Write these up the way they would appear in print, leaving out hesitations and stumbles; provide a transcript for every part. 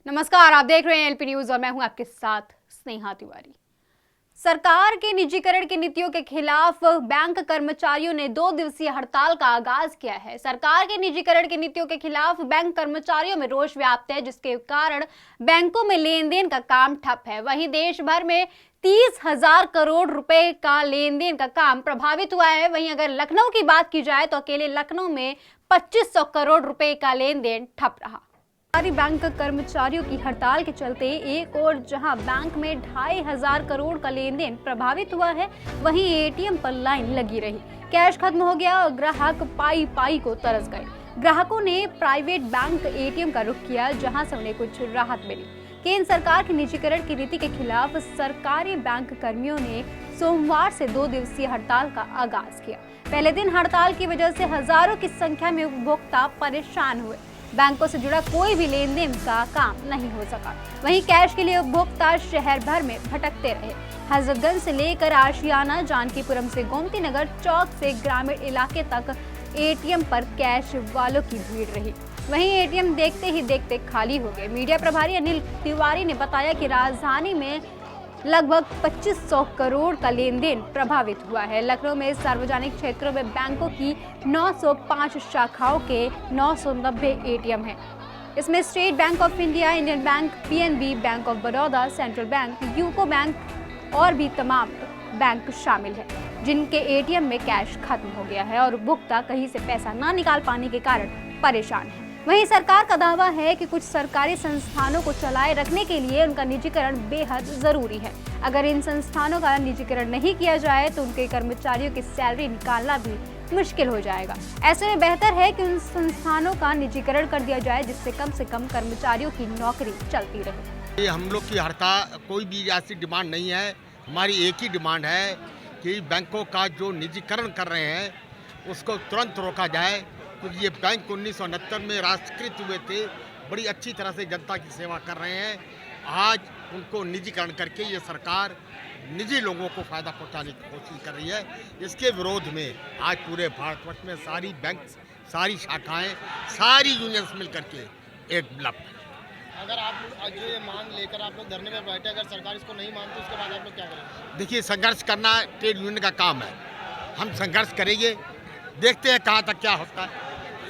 नमस्कार, आप देख रहे हैं एलपी न्यूज और मैं हूं आपके साथ स्नेहा तिवारी। सरकार के निजीकरण की नीतियों के खिलाफ बैंक कर्मचारियों ने 2 दिवसीय हड़ताल का आगाज किया है। सरकार के निजीकरण की नीतियों के खिलाफ बैंक कर्मचारियों में रोष व्याप्त है, जिसके कारण बैंकों में लेन देन का काम ठप है। वहीं देश भर में 30,000 करोड़ रुपए का लेन देन का काम प्रभावित हुआ है। वहीं अगर लखनऊ की बात की जाए तो अकेले लखनऊ में 2500 करोड़ रुपए का लेन देन ठप रहा। सरकारी बैंक कर्मचारियों की हड़ताल के चलते एक और जहां बैंक में 2,500 करोड़ का लेन देन प्रभावित हुआ है, वहीं एटीएम पर लाइन लगी रही। कैश खत्म हो गया और ग्राहक पाई पाई को तरस गए। ग्राहकों ने प्राइवेट बैंक एटीएम का रुख किया, जहां से उन्हें कुछ राहत मिली। केंद्र सरकार की निजीकरण की नीति के खिलाफ सरकारी बैंक कर्मियों ने सोमवार से 2 दिवसीय हड़ताल का आगाज किया। पहले दिन हड़ताल की वजह से हजारों की संख्या में उपभोक्ता परेशान हुए। बैंकों से जुड़ा कोई भी लेन देन का काम नहीं हो सका। वहीं कैश के लिए उपभोक्ता शहर भर में भटकते रहे। हजरतगंज से लेकर आशियाना, जानकीपुरम से गोमती नगर चौक से ग्रामीण इलाके तक एटीएम पर कैश वालों की भीड़ रही। वहीं एटीएम देखते ही देखते खाली हो गए। मीडिया प्रभारी अनिल तिवारी ने बताया कि राजधानी में लगभग 2500 करोड़ का लेन देन प्रभावित हुआ है। लखनऊ में सार्वजनिक क्षेत्रों में बैंकों की 905 शाखाओं के 990 एटीएम हैं। इसमें state bank of India, Indian bank, PNB, bank of Baroda, central bank, UCO bank और भी तमाम बैंक शामिल हैं, जिनके एटीएम में कैश खत्म हो गया है और उपभोक्ता कहीं से पैसा ना निकाल पाने के कारण परेशान है। वहीं सरकार का दावा है कि कुछ सरकारी संस्थानों को चलाए रखने के लिए उनका निजीकरण बेहद जरूरी है। अगर इन संस्थानों का निजीकरण नहीं किया जाए तो उनके कर्मचारियों की सैलरी निकालना भी मुश्किल हो जाएगा। ऐसे में बेहतर है कि उन संस्थानों का निजीकरण कर दिया जाए, जिससे कम से कम कर्मचारियों की नौकरी चलती रहे। हम लोग की हड़ताल कोई भी ऐसी डिमांड नहीं है। हमारी एक ही डिमांड है कि बैंकों का जो निजीकरण कर रहे हैं उसको तुरंत रोका जाए, क्योंकि ये बैंक 1969 में राष्ट्रीयकृत हुए थे। बड़ी अच्छी तरह से जनता की सेवा कर रहे हैं। आज उनको निजीकरण करके ये सरकार निजी लोगों को फ़ायदा पहुंचाने की कोशिश कर रही है। इसके विरोध में आज पूरे भारतवर्ष में सारी बैंक, सारी शाखाएं, सारी यूनियंस मिल करके एक ब्लफ है। अगर आप जो ये मांग लेकर आप लोग धरने में बैठे, अगर सरकार इसको नहीं मानती उसके बाद आप लोग क्या करेंगे? देखिए, संघर्ष करना ट्रेड यूनियन का काम है। हम संघर्ष करेंगे, देखते हैं कहाँ तक क्या होता है।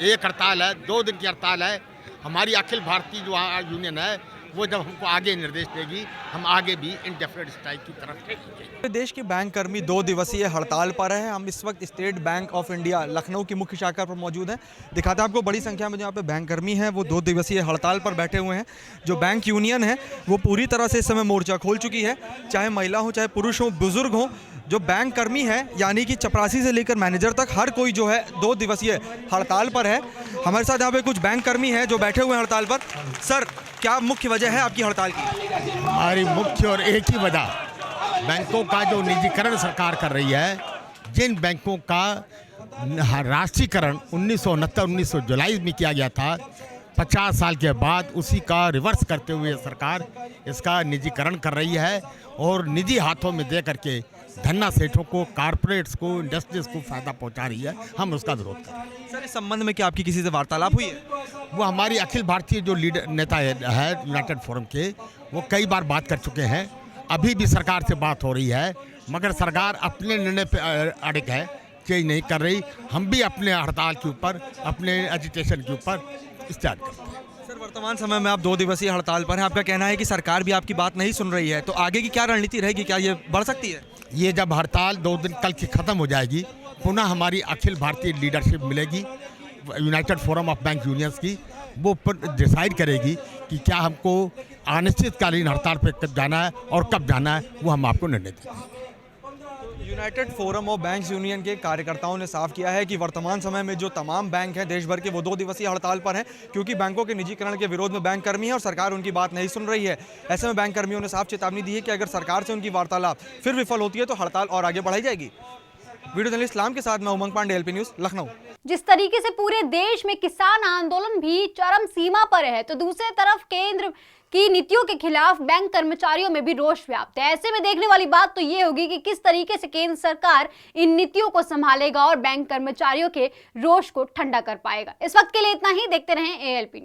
एक हड़ताल है, 2 दिन की हड़ताल है। हमारी अखिल भारतीय जो यूनियन है वो जब हमको आगे निर्देश देगी, हम आगे भी इंडेफिनिट स्ट्राइक की तरफ चलेंगे। देश के बैंक कर्मी 2 दिवसीय हड़ताल पर हैं। हम इस वक्त state bank of India Lucknow की मुख्य शाखा पर मौजूद हैं। दिखाते हैं आपको, बड़ी संख्या में यहाँ पे बैंक कर्मी हैं, वो 2 दिवसीय हड़ताल पर बैठे हुए हैं। जो बैंक यूनियन है वो पूरी तरह से इस समय मोर्चा खोल चुकी है, चाहे महिला हो, चाहे पुरुष हो, बुजुर्ग हो। जो बैंक कर्मी है, यानी कि चपरासी से लेकर मैनेजर तक हर कोई जो है 2 दिवसीय हड़ताल पर है। हमारे साथ यहाँ पे कुछ बैंक कर्मी हैं जो बैठे हुए हैं हड़ताल पर। सर, क्या मुख्य वजह है आपकी हड़ताल की? हमारी मुख्य और एक ही वजह, बैंकों का जो निजीकरण सरकार कर रही है। जिन बैंकों का राष्ट्रीयकरण 1969-1900 जुलाई में किया गया था, 50 साल के बाद उसी का रिवर्स करते हुए सरकार इसका निजीकरण कर रही है और निजी हाथों में दे करके धन्ना सेठों को, कारपोरेट्स को, इंडस्ट्रीज को फायदा पहुंचा रही है। हम उसका विरोध कर रहे हैं। सर, इस संबंध में क्या आपकी किसी से वार्तालाप हुई है? वो हमारी अखिल भारतीय जो लीडर नेता है यूनाइटेड फोरम के, वो कई बार बात कर चुके हैं। अभी भी सरकार से बात हो रही है, मगर सरकार अपने निर्णय पर अड़िग है, चेंज नहीं कर रही। हम भी अपने हड़ताल के ऊपर, अपने एजिटेशन के ऊपर स्टार्ट करते हैं। सर, वर्तमान समय में आप 2 दिवसीय हड़ताल पर हैं। आपका कहना है कि सरकार भी आपकी बात नहीं सुन रही है, तो आगे की क्या रणनीति रहेगी? क्या ये बढ़ सकती है? ये जब हड़ताल 2 दिन कल की ख़त्म हो जाएगी, पुनः हमारी अखिल भारतीय लीडरशिप मिलेगी, United forum of bank unions की, वो डिसाइड करेगी कि क्या हमको अनिश्चितकालीन हड़ताल पर कब जाना है और कब जाना है, वो हम आपको निर्णय देंगे। United forum of banks union के कार्यकर्ताओं ने साफ किया है कि वर्तमान समय में जो तमाम बैंक हैं देश भर के, वो 2 दिवसीय हड़ताल पर हैं, क्योंकि बैंकों के निजीकरण के विरोध में बैंक कर्मी हैं और सरकार उनकी बात नहीं सुन रही है। ऐसे में बैंक कर्मियों ने साफ चेतावनी दी है कि अगर सरकार से उनकी वार्तालाप फिर विफल होती है तो हड़ताल और आगे बढ़ाई जाएगी। वीडियो जर्नलिस्ट इस्लाम के साथ मैं उमंग पांडे, एलपी न्यूज, लखनऊ। जिस तरीके से पूरे देश में किसान आंदोलन भी चरम सीमा पर है, तो दूसरी तरफ केंद्र की नीतियों के खिलाफ बैंक कर्मचारियों में भी रोष व्याप्त है। ऐसे में देखने वाली बात तो ये होगी कि किस तरीके से केंद्र सरकार इन नीतियों को संभालेगा और बैंक कर्मचारियों के रोष को ठंडा कर पाएगा। इस वक्त के लिए इतना ही। देखते रहें एएलपी।